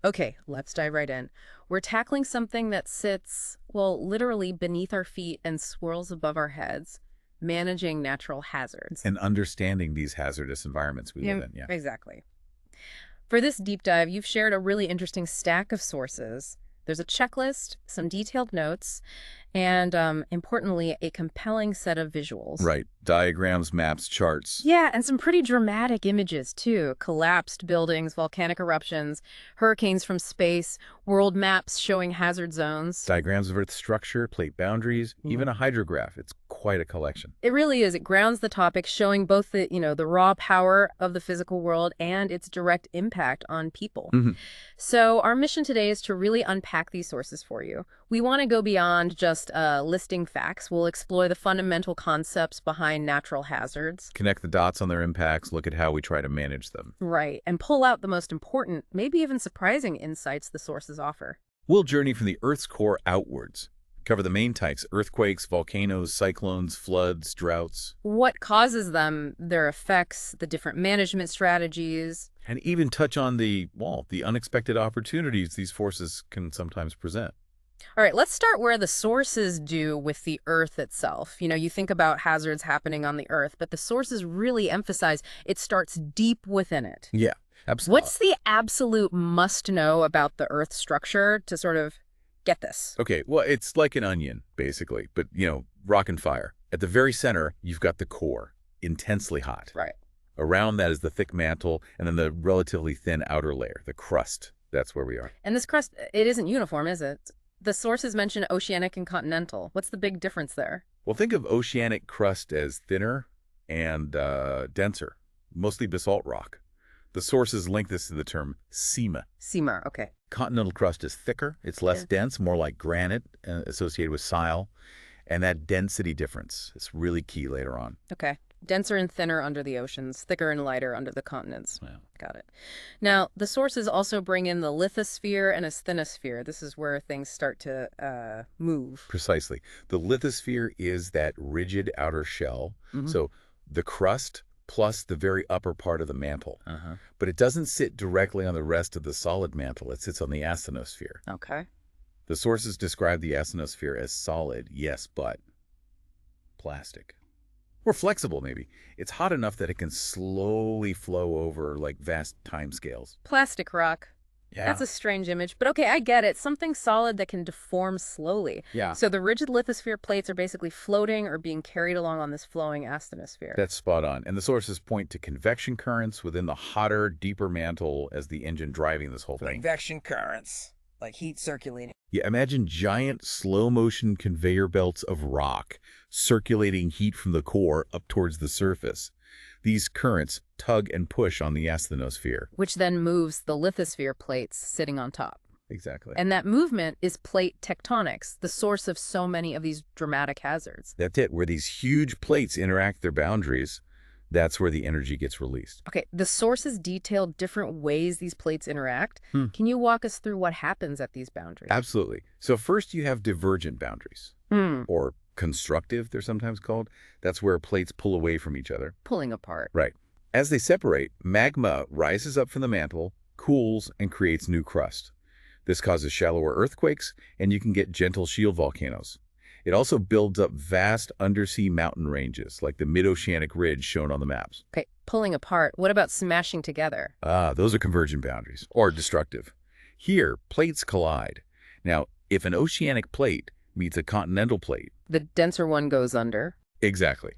Okay, let's dive right in. We're tackling something that sits, well, literally beneath our feet and swirls above our heads, managing natural hazards. And understanding these hazardous environments we live Yeah, in, yeah. exactly. For this deep dive, you've shared a really interesting stack of sources. There's a checklist, some detailed notes, and importantly, a compelling set of visuals. Right. Diagrams, maps, charts. Yeah, and some pretty dramatic images too. Collapsed buildings, volcanic eruptions, hurricanes from space, world maps showing hazard zones. Diagrams of Earth's structure, plate boundaries, even a hydrograph. It's quite a collection. It really is. It grounds the topic, showing both the raw power of the physical world and its direct impact on people. Mhm. So our mission today is to really unpack these sources for you. We want to go beyond just listing facts. We'll explore the fundamental concepts behind natural hazards. Connect the dots on their impacts, look at how we try to manage them. Right, and pull out the most important, maybe even surprising insights the sources offer. We'll journey from the Earth's core outwards. Cover the main types: earthquakes, volcanoes, cyclones, floods, droughts, What causes them, their effects, the different management strategies. and even touch on the unexpected opportunities these forces can sometimes present. All right, let's start where the sources do with the Earth itself. You think about hazards happening on the Earth, but the sources really emphasize it starts deep within it. Yeah, absolutely. What's the absolute must-know about the Earth structure to sort of get this? Okay, well, it's like an onion, basically, but, rock and fire. At the very center, you've got the core, intensely hot. Right. Around that is the thick mantle, and then the relatively thin outer layer, the crust. That's where we are. And this crust, it isn't uniform, is it? The sources mention oceanic and continental. What's the big difference there? Well, think of oceanic crust as thinner and denser, mostly basalt rock. The sources link this to the term SEMA. SEMA, okay. Continental crust is thicker, it's less dense, more like granite associated with sile, and that density difference is really key later on. Okay. Denser and thinner under the oceans, thicker and lighter under the continents. Yeah. Got it. Now, the sources also bring in the lithosphere and asthenosphere. This is where things start to move. Precisely. The lithosphere is that rigid outer shell, so the crust plus the very upper part of the mantle. But it doesn't sit directly on the rest of the solid mantle. It sits on the asthenosphere. Okay. The sources describe the asthenosphere as solid, yes, but plastic. Or flexible, maybe. It's hot enough that it can slowly flow over like vast timescales. Plastic rock. Yeah. That's a strange image, but okay, I get it. Something solid that can deform slowly. Yeah. So the rigid lithosphere plates are basically floating or being carried along on this flowing asthenosphere. That's spot on. And the sources point to convection currents within the hotter, deeper mantle as the engine driving this whole thing. Convection currents, like heat circulating. Yeah, imagine giant slow-motion conveyor belts of rock circulating heat from the core up towards the surface. These currents tug and push on the asthenosphere. Which then moves the lithosphere plates sitting on top. Exactly. And that movement is plate tectonics, the source of so many of these dramatic hazards. That's it. Where these huge plates interact their boundaries, that's where the energy gets released. Okay, the sources detail different ways these plates interact. Can you walk us through what happens at these boundaries? Absolutely. So first you have divergent boundaries, Hmm. or constructive, they're sometimes called. That's where plates pull away from each other. Pulling apart. Right. As they separate, magma rises up from the mantle, cools, and creates new crust. This causes shallower earthquakes, and you can get gentle shield volcanoes. It also builds up vast undersea mountain ranges, like the mid-oceanic ridge shown on the maps. Okay, pulling apart. What about smashing together? Those are convergent boundaries, or destructive. Here, plates collide. Now, if an oceanic plate meets a continental plate, The denser one goes under. exactly.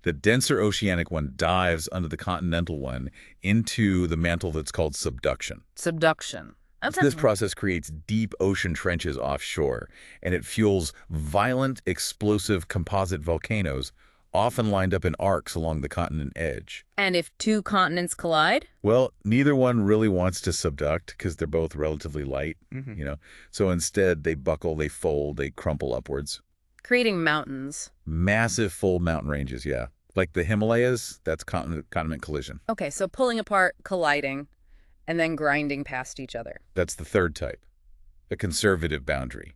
The denser oceanic one dives under the continental one into the mantle that's called subduction. Subduction. This process creates deep ocean trenches offshore, and it fuels violent, explosive composite volcanoes, often lined up in arcs along the continent edge. And if two continents collide? Well, neither one really wants to subduct because they're both relatively light, So instead, they buckle, they fold, they crumple upwards. Creating mountains. Massive fold mountain ranges, yeah. Like the Himalayas, that's continent collision. Okay, so pulling apart, colliding, and then grinding past each other. That's the third type, a conservative boundary.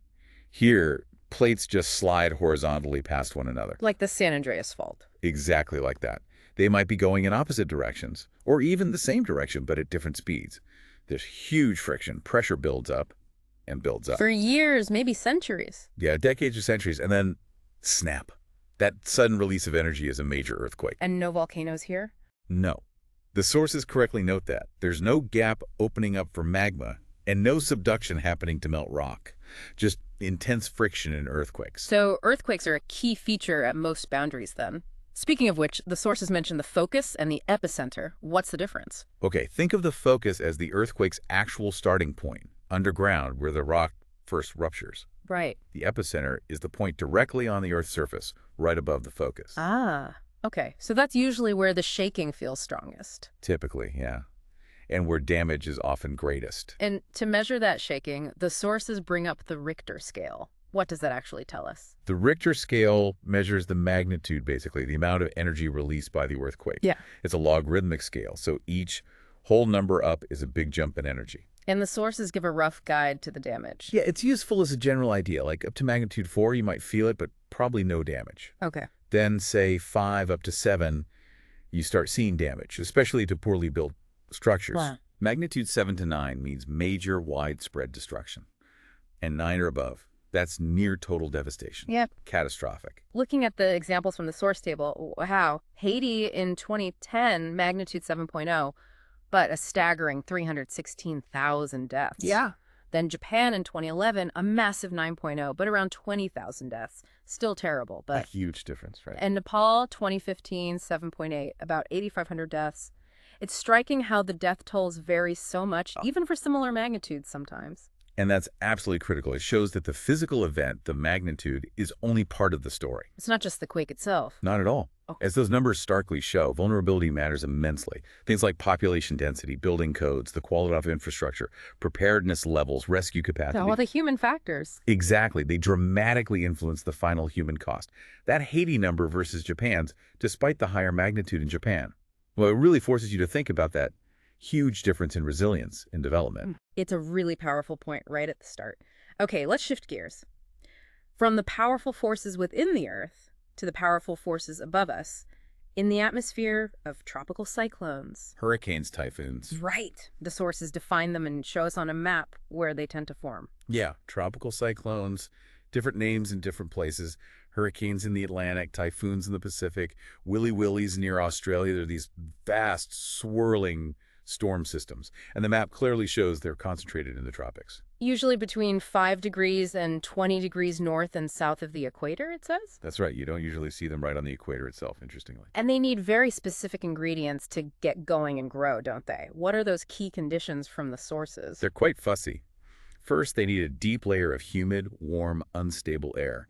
Here, plates just slide horizontally past one another. Like the San Andreas Fault. Exactly like that. They might be going in opposite directions, or even the same direction, but at different speeds. There's huge friction. Pressure builds up and builds up. For years, maybe centuries. Yeah, decades or centuries, and then snap. That sudden release of energy is a major earthquake. And no volcanoes here? No. The sources correctly note that. There's no gap opening up for magma and no subduction happening to melt rock. Just intense friction in earthquakes. So earthquakes are a key feature at most boundaries then. Speaking of which, the sources mention the focus and the epicenter. What's the difference? Okay, think of the focus as the earthquake's actual starting point, underground where the rock first ruptures. Right. The epicenter is the point directly on the Earth's surface, right above the focus. Ah, okay. So that's usually where the shaking feels strongest. Typically, yeah. And where damage is often greatest. And to measure that shaking, the sources bring up the Richter scale. What does that actually tell us? The Richter scale measures the magnitude, basically, the amount of energy released by the earthquake. Yeah. It's a logarithmic scale, so each whole number up is a big jump in energy. And the sources give a rough guide to the damage. Yeah, it's useful as a general idea. Like up to magnitude 4, you might feel it, but probably no damage. Okay. Then, say, 5 up to 7, you start seeing damage, especially to poorly built structures. Wow. Magnitude 7 to 9 means major, widespread destruction. And 9 or above, that's near total devastation. Yep. Catastrophic. Looking at the examples from the source table, wow. Haiti in 2010, magnitude 7.0, but a staggering 316,000 deaths. Yeah. Then Japan in 2011, a massive 9.0, but around 20,000 deaths. Still terrible, A but... huge difference, right? And Nepal, 2015, 7.8, about 8,500 deaths. It's striking how the death tolls vary so much, even for similar magnitudes sometimes. And that's absolutely critical. It shows that the physical event, the magnitude, is only part of the story. It's not just the quake itself. Not at all. Oh. As those numbers starkly show, vulnerability matters immensely. Things like population density, building codes, the quality of infrastructure, preparedness levels, rescue capacity. All the human factors. Exactly. They dramatically influence the final human cost. That Haiti number versus Japan's, despite the higher magnitude in Japan. Well, it really forces you to think about that huge difference in resilience in development. It's a really powerful point right at the start. Okay, let's shift gears. From the powerful forces within the Earth to the powerful forces above us, in the atmosphere of tropical cyclones. Hurricanes, typhoons. Right. The sources define them and show us on a map where they tend to form. Yeah, tropical cyclones, different names in different places. Hurricanes in the Atlantic, typhoons in the Pacific, Willy Willies near Australia. They're these vast, swirling storm systems. And the map clearly shows they're concentrated in the tropics. Usually between 5 degrees and 20 degrees north and south of the equator, it says? That's right. You don't usually see them right on the equator itself, interestingly. And they need very specific ingredients to get going and grow, don't they? What are those key conditions from the sources? They're quite fussy. First, they need a deep layer of humid, warm, unstable air.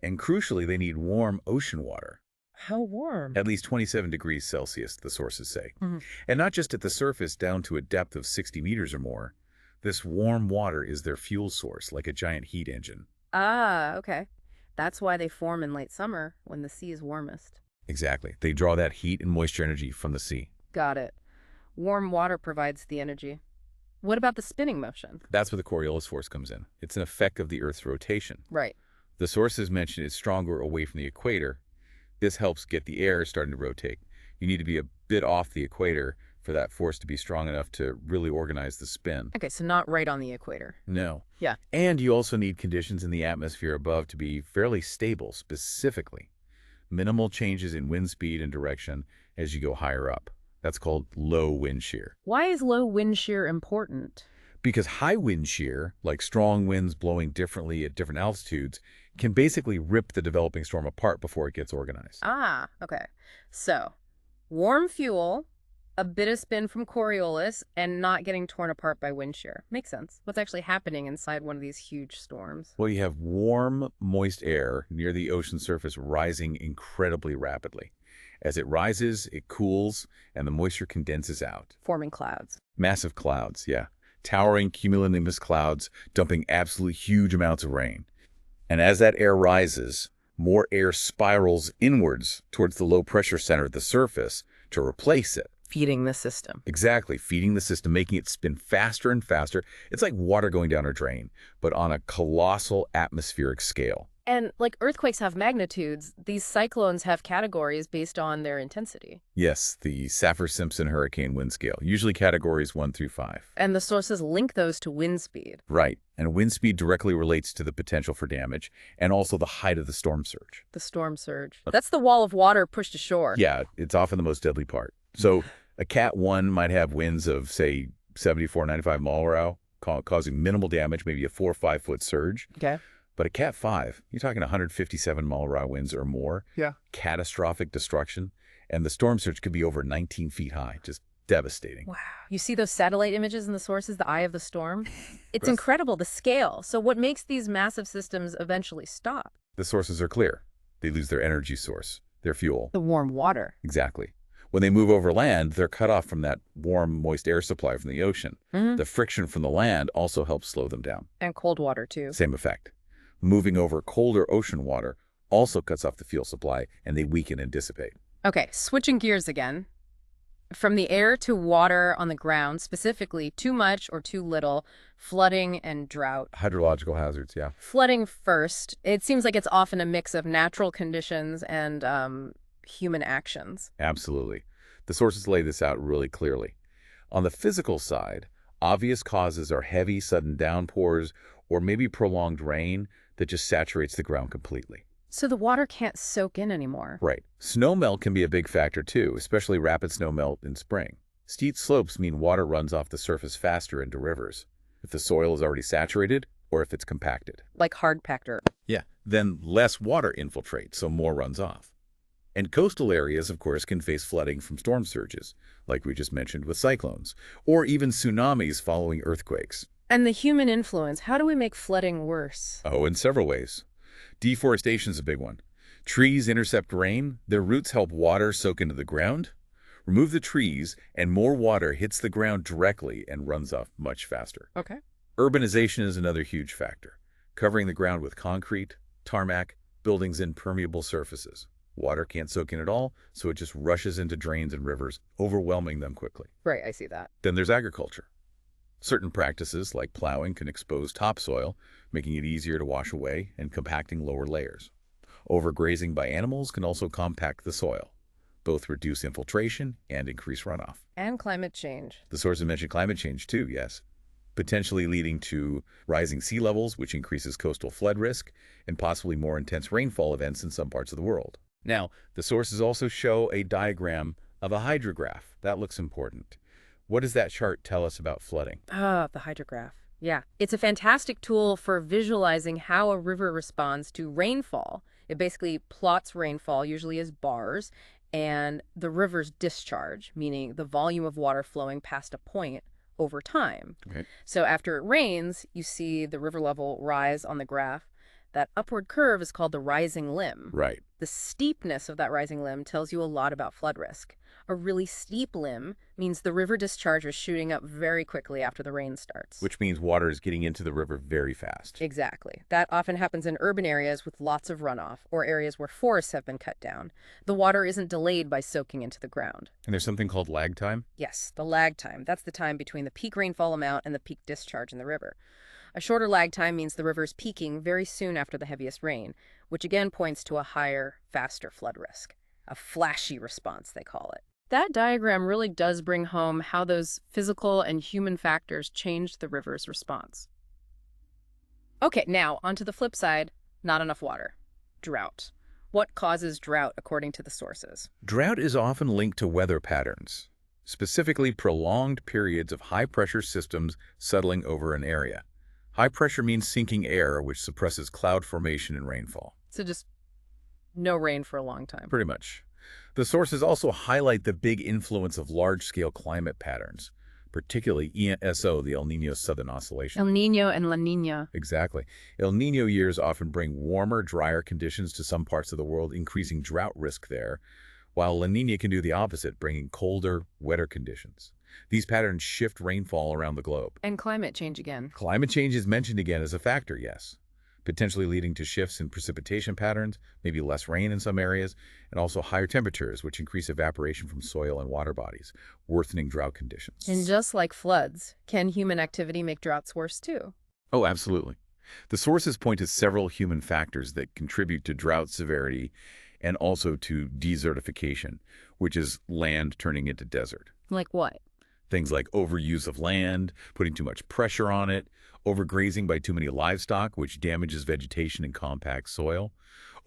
And crucially, they need warm ocean water. How warm? At least 27 degrees Celsius, the sources say. Mhm. And not just at the surface down to a depth of 60 meters or more. This warm water is their fuel source, like a giant heat engine. Ah, okay. That's why they form in late summer, when the sea is warmest. Exactly. They draw that heat and moisture energy from the sea. Got it. Warm water provides the energy. What about the spinning motion? That's where the Coriolis force comes in. It's an effect of the Earth's rotation. Right. The sources mention it's stronger away from the equator. This helps get the air starting to rotate. You need to be a bit off the equator for that force to be strong enough to really organize the spin. Okay, so not right on the equator. No. Yeah. And you also need conditions in the atmosphere above to be fairly stable, specifically. Minimal changes in wind speed and direction as you go higher up. That's called low wind shear. Why is low wind shear important? Because high wind shear, like strong winds blowing differently at different altitudes, can basically rip the developing storm apart before it gets organized. Ah, okay. So, warm fuel, a bit of spin from Coriolis, and not getting torn apart by wind shear. Makes sense. What's actually happening inside one of these huge storms? Well, you have warm, moist air near the ocean surface rising incredibly rapidly. As it rises, it cools, and the moisture condenses out. Forming clouds. Massive clouds, yeah. Towering cumulonimbus clouds dumping absolutely huge amounts of rain. And as that air rises, more air spirals inwards towards the low-pressure center at the surface to replace it. Feeding the system. Exactly, feeding the system, making it spin faster and faster. It's like water going down a drain, but on a colossal atmospheric scale. And like earthquakes have magnitudes, these cyclones have categories based on their intensity. Yes, the Saffir-Simpson hurricane wind scale, usually categories 1 through 5. And the sources link those to wind speed. Right, and wind speed directly relates to the potential for damage and also the height of the storm surge. The storm surge. That's the wall of water pushed ashore. Yeah, it's often the most deadly part. So a Cat 1 might have winds of, say, 74, 95 mile per hour, causing minimal damage, maybe a 4 or 5 foot surge. Okay. But a Cat 5, you're talking 157 mile per hour winds or more. Yeah. Catastrophic destruction. And the storm surge could be over 19 feet high. Just devastating. Wow. You see those satellite images in the sources, the eye of the storm? It's incredible, the scale. So what makes these massive systems eventually stop? The sources are clear. They lose their energy source, their fuel. The warm water. Exactly. When they move over land, they're cut off from that warm, moist air supply from the ocean. Mm-hmm. The friction from the land also helps slow them down. And cold water, too. Same effect. Moving over colder ocean water also cuts off the fuel supply, and they weaken and dissipate. Okay, switching gears again. From the air to water on the ground, specifically too much or too little, flooding and drought. Hydrological hazards, yeah. Flooding first. It seems like it's often a mix of natural conditions and human actions. Absolutely. The sources lay this out really clearly. On the physical side, obvious causes are heavy, sudden downpours or maybe prolonged rain that just saturates the ground completely. So the water can't soak in anymore. Right. Snowmelt can be a big factor too, especially rapid snowmelt in spring. Steep slopes mean water runs off the surface faster into rivers, if the soil is already saturated or if it's compacted. Like hard-packed earth. Yeah. Then less water infiltrates, so more runs off. And coastal areas, of course, can face flooding from storm surges, like we just mentioned with cyclones, or even tsunamis following earthquakes. And the human influence, how do we make flooding worse? Oh, in several ways. Deforestation is a big one. Trees intercept rain, their roots help water soak into the ground. Remove the trees, and more water hits the ground directly and runs off much faster. Okay. Urbanization is another huge factor, covering the ground with concrete, tarmac, buildings' impermeable surfaces. Water can't soak in at all, so it just rushes into drains and rivers, overwhelming them quickly. Right, I see that. Then there's agriculture. Certain practices, like plowing, can expose topsoil, making it easier to wash away and compacting lower layers. Overgrazing by animals can also compact the soil. Both reduce infiltration and increase runoff. And climate change. The sources mentioned climate change too, yes, potentially leading to rising sea levels, which increases coastal flood risk, and possibly more intense rainfall events in some parts of the world. Now, the sources also show a diagram of a hydrograph. That looks important. What does that chart tell us about flooding? Ah, the hydrograph. Yeah. It's a fantastic tool for visualizing how a river responds to rainfall. It basically plots rainfall, usually as bars, and the river's discharge, meaning the volume of water flowing past a point over time. Okay. So after it rains, you see the river level rise on the graph. That upward curve is called the rising limb. Right. The steepness of that rising limb tells you a lot about flood risk. A really steep limb means the river discharge is shooting up very quickly after the rain starts. Which means water is getting into the river very fast. Exactly. That often happens in urban areas with lots of runoff or areas where forests have been cut down. The water isn't delayed by soaking into the ground. And there's something called lag time? Yes, the lag time. That's the time between the peak rainfall amount and the peak discharge in the river. A shorter lag time means the river is peaking very soon after the heaviest rain, which again points to a higher, faster flood risk. A flashy response, they call it. That diagram really does bring home how those physical and human factors changed the river's response. Okay, now onto the flip side, not enough water. Drought. What causes drought according to the sources? Drought is often linked to weather patterns, specifically prolonged periods of high-pressure systems settling over an area. High pressure means sinking air, which suppresses cloud formation and rainfall. So just no rain for a long time. Pretty much. The sources also highlight the big influence of large-scale climate patterns, particularly ESO, the El Niño Southern Oscillation. El Niño and La Niña. Exactly. El Niño years often bring warmer, drier conditions to some parts of the world, increasing drought risk there, while La Niña can do the opposite, bringing colder, wetter conditions. These patterns shift rainfall around the globe. And climate change again. Climate change is mentioned again as a factor, yes, potentially leading to shifts in precipitation patterns, maybe less rain in some areas, and also higher temperatures, which increase evaporation from soil and water bodies, worsening drought conditions. And just like floods, can human activity make droughts worse too? Oh, absolutely. The sources point to several human factors that contribute to drought severity and also to desertification, which is land turning into desert. Like what? Things like overuse of land, putting too much pressure on it, overgrazing by too many livestock, which damages vegetation and compacts soil,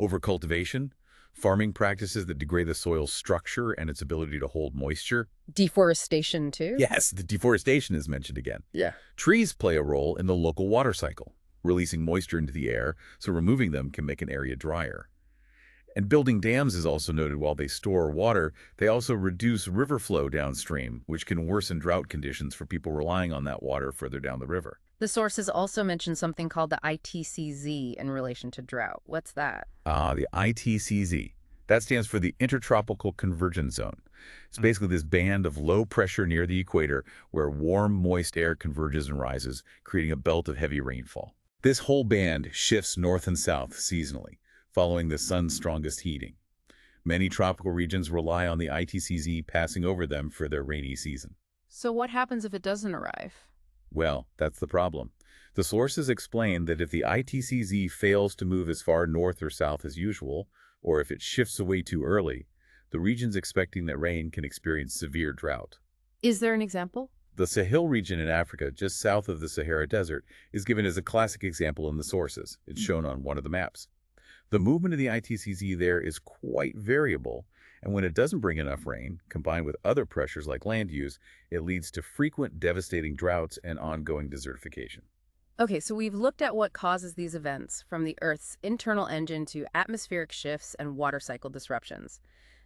overcultivation, farming practices that degrade the soil's structure and its ability to hold moisture. Deforestation, too? Yes, the deforestation is mentioned again. Yeah. Trees play a role in the local water cycle, releasing moisture into the air, so removing them can make an area drier. And building dams is also noted. While they store water, they also reduce river flow downstream, which can worsen drought conditions for people relying on that water further down the river. The sources also mention something called the ITCZ in relation to drought. What's that? The ITCZ. That stands for the Intertropical Convergence Zone. It's basically this band of low pressure near the equator where warm, moist air converges and rises, creating a belt of heavy rainfall. This whole band shifts north and south seasonally, following the sun's strongest heating. Many tropical regions rely on the ITCZ passing over them for their rainy season. So what happens if it doesn't arrive? Well, that's the problem. The sources explain that if the ITCZ fails to move as far north or south as usual, or if it shifts away too early, the regions expecting that rain can experience severe drought. Is there an example? The Sahel region in Africa, just south of the Sahara Desert, is given as a classic example in the sources. It's shown on one of the maps. The movement of the ITCZ there is quite variable, and when it doesn't bring enough rain, combined with other pressures like land use, it leads to frequent devastating droughts and ongoing desertification. Okay, so we've looked at what causes these events, from the Earth's internal engine to atmospheric shifts and water cycle disruptions.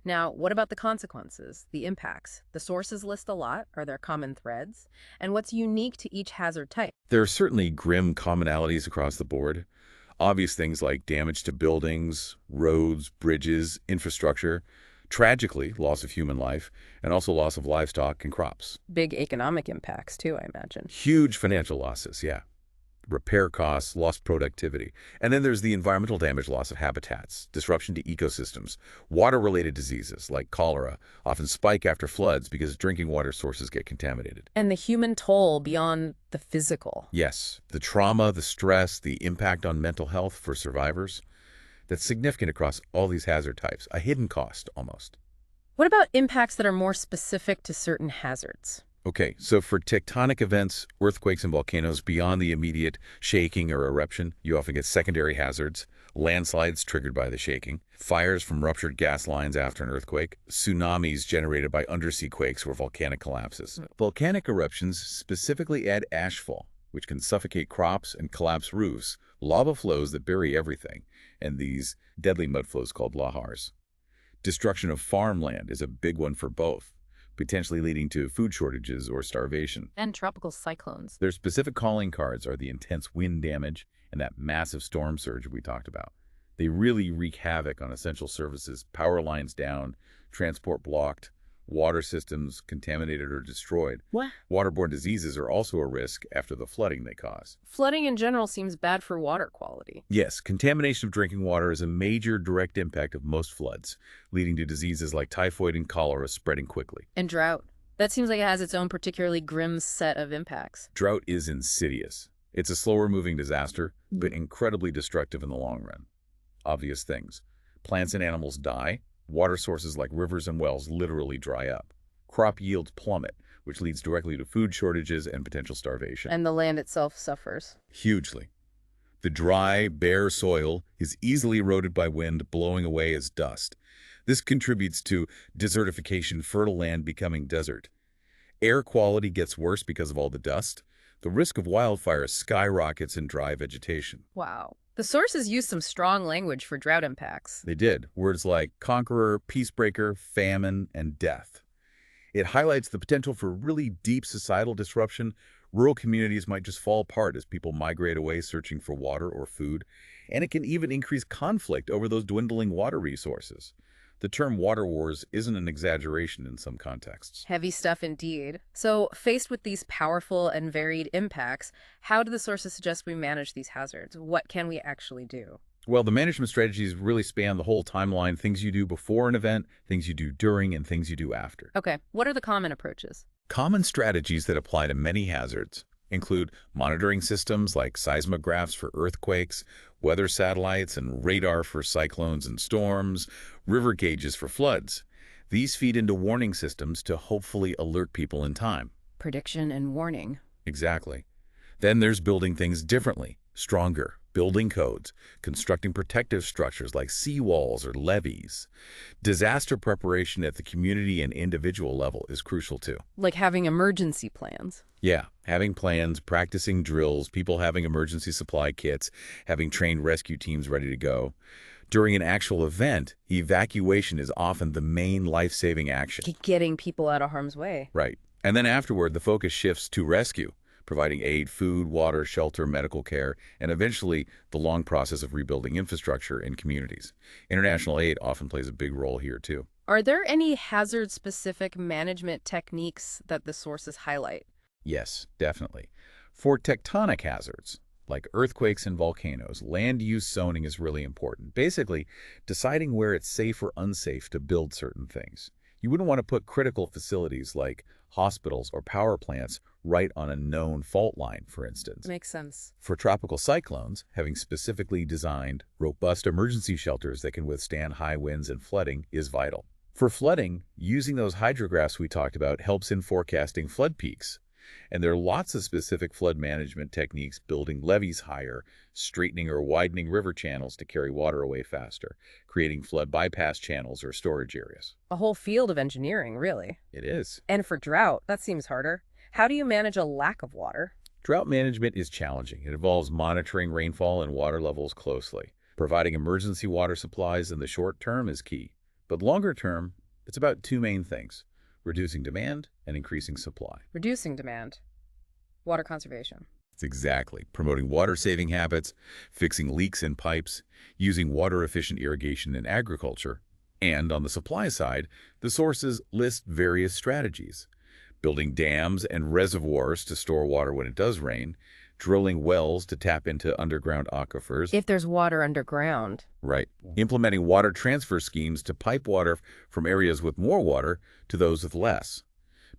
Now, what about the consequences, the impacts? The sources list a lot. Are there common threads? And what's unique to each hazard type? There are certainly grim commonalities across the board. Obvious things like damage to buildings, roads, bridges, infrastructure, tragically, loss of human life, and also loss of livestock and crops. Big economic impacts, too, I imagine. Huge financial losses, yeah. Repair costs, lost productivity. And then there's the environmental damage, loss of habitats, disruption to ecosystems. Water-related diseases like cholera often spike after floods because drinking water sources get contaminated. And the human toll beyond the physical. Yes, the trauma, the stress, the impact on mental health for survivors, that's significant across all these hazard types, a hidden cost almost. What about impacts that are more specific to certain hazards? Okay, so for tectonic events, earthquakes and volcanoes beyond the immediate shaking or eruption, you often get secondary hazards, landslides triggered by the shaking, fires from ruptured gas lines after an earthquake, tsunamis generated by undersea quakes or volcanic collapses. Volcanic eruptions specifically add ashfall, which can suffocate crops and collapse roofs, lava flows that bury everything, and these deadly mud flows called lahars. Destruction of farmland is a big one for both, potentially leading to food shortages or starvation. And tropical cyclones. Their specific calling cards are the intense wind damage and that massive storm surge we talked about. They really wreak havoc on essential services, power lines down, transport blocked, water systems contaminated or destroyed. What? Waterborne diseases are also a risk after the flooding they cause. Flooding in general seems bad for water quality. Yes, contamination of drinking water is a major direct impact of most floods, leading to diseases like typhoid and cholera spreading quickly. And drought. That seems like it has its own particularly grim set of impacts. Drought is insidious. It's a slower-moving disaster, but incredibly destructive in the long run. Obvious things. Plants and animals die. Water sources like rivers and wells literally dry up. Crop yields plummet, which leads directly to food shortages and potential starvation. And the land itself suffers. Hugely. The dry, bare soil is easily eroded by wind, blowing away as dust. This contributes to desertification, fertile land becoming desert. Air quality gets worse because of all the dust. The risk of wildfire skyrockets in dry vegetation. Wow. The sources use some strong language for drought impacts. They did. Words like conqueror, peacebreaker, famine, and death. It highlights the potential for really deep societal disruption. Rural communities might just fall apart as people migrate away searching for water or food. And it can even increase conflict over those dwindling water resources. The term water wars isn't an exaggeration in some contexts. Heavy stuff indeed. So, faced with these powerful and varied impacts, how do the sources suggest we manage these hazards? What can we actually do? Well, the management strategies really span the whole timeline, things you do before an event, things you do during, and things you do after. Okay, what are the common approaches? Common strategies that apply to many hazards. include monitoring systems like seismographs for earthquakes, weather satellites, and radar for cyclones and storms, river gauges for floods. These feed into warning systems to hopefully alert people in time. Prediction and warning. Exactly. Then there's building things differently, stronger, building codes, constructing protective structures like seawalls or levees. Disaster preparation at the community and individual level is crucial too. Like having emergency plans. Yeah, having plans, practicing drills, people having emergency supply kits, having trained rescue teams ready to go. During an actual event, evacuation is often the main life-saving action. Getting people out of harm's way. Right. And then afterward, the focus shifts to rescue, providing aid, food, water, shelter, medical care, and eventually the long process of rebuilding infrastructure in communities. International aid often plays a big role here too. Are there any hazard-specific management techniques that the sources highlight? Yes, definitely. For tectonic hazards, like earthquakes and volcanoes, land use zoning is really important. Basically, deciding where it's safe or unsafe to build certain things. You wouldn't want to put critical facilities like hospitals or power plants right on a known fault line, for instance. Makes sense. For tropical cyclones, having specifically designed robust emergency shelters that can withstand high winds and flooding is vital. For flooding, using those hydrographs we talked about helps in forecasting flood peaks. And there are lots of specific flood management techniques, building levees higher, straightening or widening river channels to carry water away faster, creating flood bypass channels or storage areas. A whole field of engineering, really. It is. And for drought, that seems harder. How do you manage a lack of water? Drought management is challenging. It involves monitoring rainfall and water levels closely. Providing emergency water supplies in the short term is key. But longer term, it's about two main things: reducing demand and increasing supply. Reducing demand. Water conservation. It's exactly. Promoting water-saving habits, fixing leaks in pipes, using water-efficient irrigation in agriculture. And on the supply side, the sources list various strategies: building dams and reservoirs to store water when it does rain, drilling wells to tap into underground aquifers. If there's water underground. Right. Implementing water transfer schemes to pipe water from areas with more water to those with less.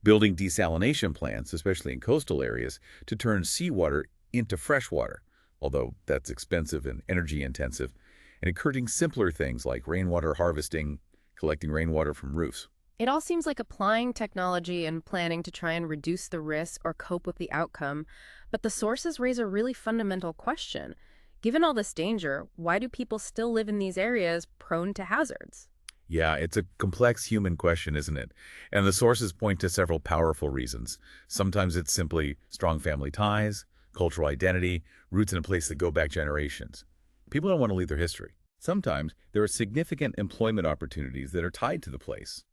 Building desalination plants, especially in coastal areas, to turn seawater into fresh water, although that's expensive and energy intensive, and encouraging simpler things like rainwater harvesting, collecting rainwater from roofs. It all seems like applying technology and planning to try and reduce the risk or cope with the outcome, but the sources raise a really fundamental question. Given all this danger, why do people still live in these areas prone to hazards? Yeah, it's a complex human question, isn't it? And the sources point to several powerful reasons. Sometimes it's simply strong family ties, cultural identity, roots in a place that go back generations. People don't want to leave their history. Sometimes there are significant employment opportunities that are tied to the place,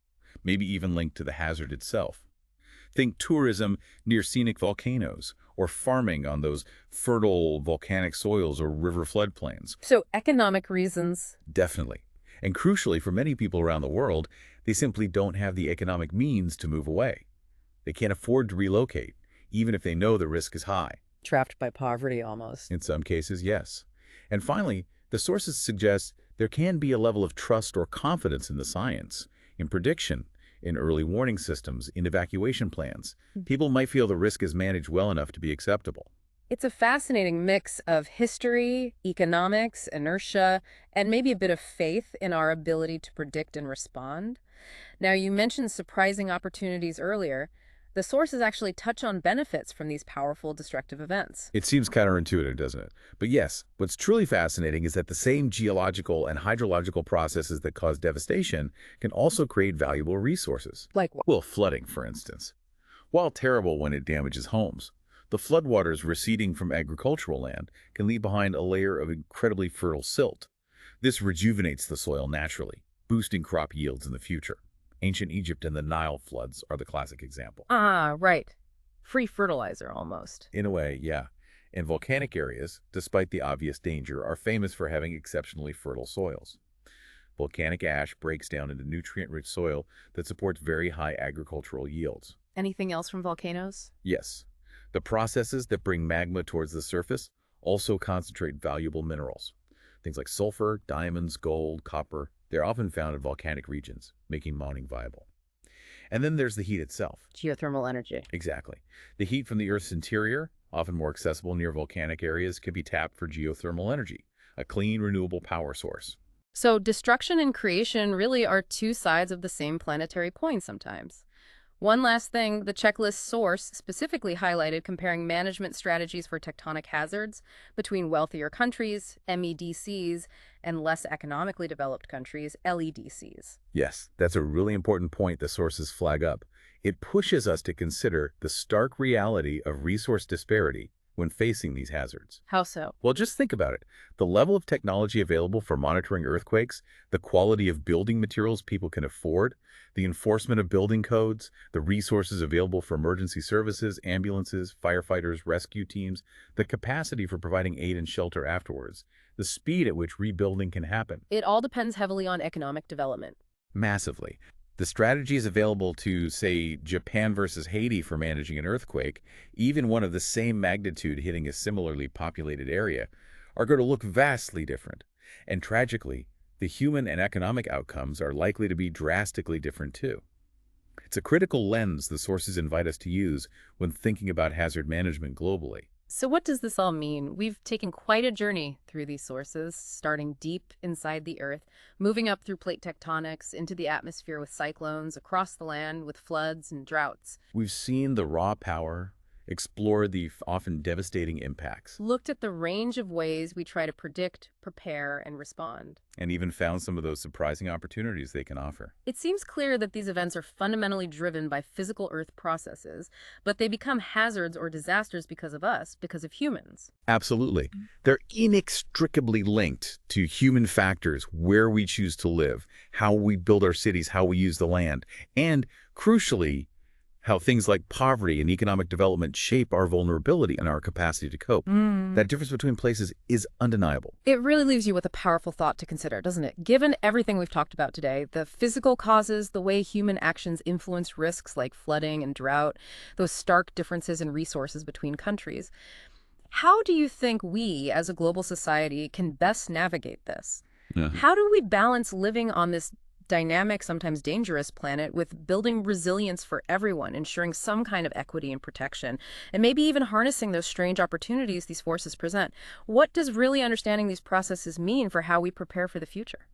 maybe even linked to the hazard itself. Think tourism near scenic volcanoes, or farming on those fertile volcanic soils or river floodplains. So economic reasons. Definitely. And crucially, for many people around the world, they simply don't have the economic means to move away. They can't afford to relocate, even if they know the risk is high. Trapped by poverty, almost. In some cases, yes. And finally, the sources suggest there can be a level of trust or confidence in the science, in prediction, in early warning systems, in evacuation plans. People might feel the risk is managed well enough to be acceptable. It's a fascinating mix of history, economics, inertia, and maybe a bit of faith in our ability to predict and respond. Now, you mentioned surprising opportunities earlier. The sources actually touch on benefits from these powerful destructive events. It seems counterintuitive, doesn't it? But yes, what's truly fascinating is that the same geological and hydrological processes that cause devastation can also create valuable resources. Like what? Well, flooding, for instance. While terrible when it damages homes, the floodwaters receding from agricultural land can leave behind a layer of incredibly fertile silt. This rejuvenates the soil naturally, boosting crop yields in the future. Ancient Egypt and the Nile floods are the classic example. Ah, right. Free fertilizer, almost. In a way, yeah. And volcanic areas, despite the obvious danger, are famous for having exceptionally fertile soils. Volcanic ash breaks down into nutrient-rich soil that supports very high agricultural yields. Anything else from volcanoes? Yes. The processes that bring magma towards the surface also concentrate valuable minerals. Things like sulfur, diamonds, gold, copper. They're often found in volcanic regions, making mining viable. And then there's the heat itself. Geothermal energy. Exactly. The heat from the Earth's interior, often more accessible near volcanic areas, can be tapped for geothermal energy, a clean, renewable power source. So destruction and creation really are two sides of the same planetary coin sometimes. One last thing, the checklist source specifically highlighted comparing management strategies for tectonic hazards between wealthier countries, MEDCs, and less economically developed countries, LEDCs. Yes, that's a really important point the sources flag up. It pushes us to consider the stark reality of resource disparity when facing these hazards. How so? Well, just think about it. The level of technology available for monitoring earthquakes, the quality of building materials people can afford, the enforcement of building codes, the resources available for emergency services, ambulances, firefighters, rescue teams, the capacity for providing aid and shelter afterwards, the speed at which rebuilding can happen. It all depends heavily on economic development. Massively. The strategies available to, say, Japan versus Haiti for managing an earthquake, even one of the same magnitude hitting a similarly populated area, are going to look vastly different. And tragically, the human and economic outcomes are likely to be drastically different too. It's a critical lens the sources invite us to use when thinking about hazard management globally. So what does this all mean? We've taken quite a journey through these sources, starting deep inside the Earth, moving up through plate tectonics, into the atmosphere with cyclones, across the land with floods and droughts. We've seen the raw power, explored the often devastating impacts, Looked at the range of ways we try to predict, prepare, and respond. and even found some of those surprising opportunities they can offer. It seems clear that these events are fundamentally driven by physical Earth processes, but they become hazards or disasters because of us, because of humans. Absolutely. They're inextricably linked to human factors, where we choose to live, how we build our cities, how we use the land, and, crucially, how things like poverty and economic development shape our vulnerability and our capacity to cope. That difference between places is undeniable. It really leaves you with a powerful thought to consider, doesn't it? Given everything we've talked about today, the physical causes, the way human actions influence risks like flooding and drought, those stark differences in resources between countries, how do you think we, as a global society, can best navigate this? How do we balance living on this dynamic, sometimes dangerous planet with building resilience for everyone, ensuring some kind of equity and protection, and maybe even harnessing those strange opportunities these forces present? What does really understanding these processes mean for how we prepare for the future?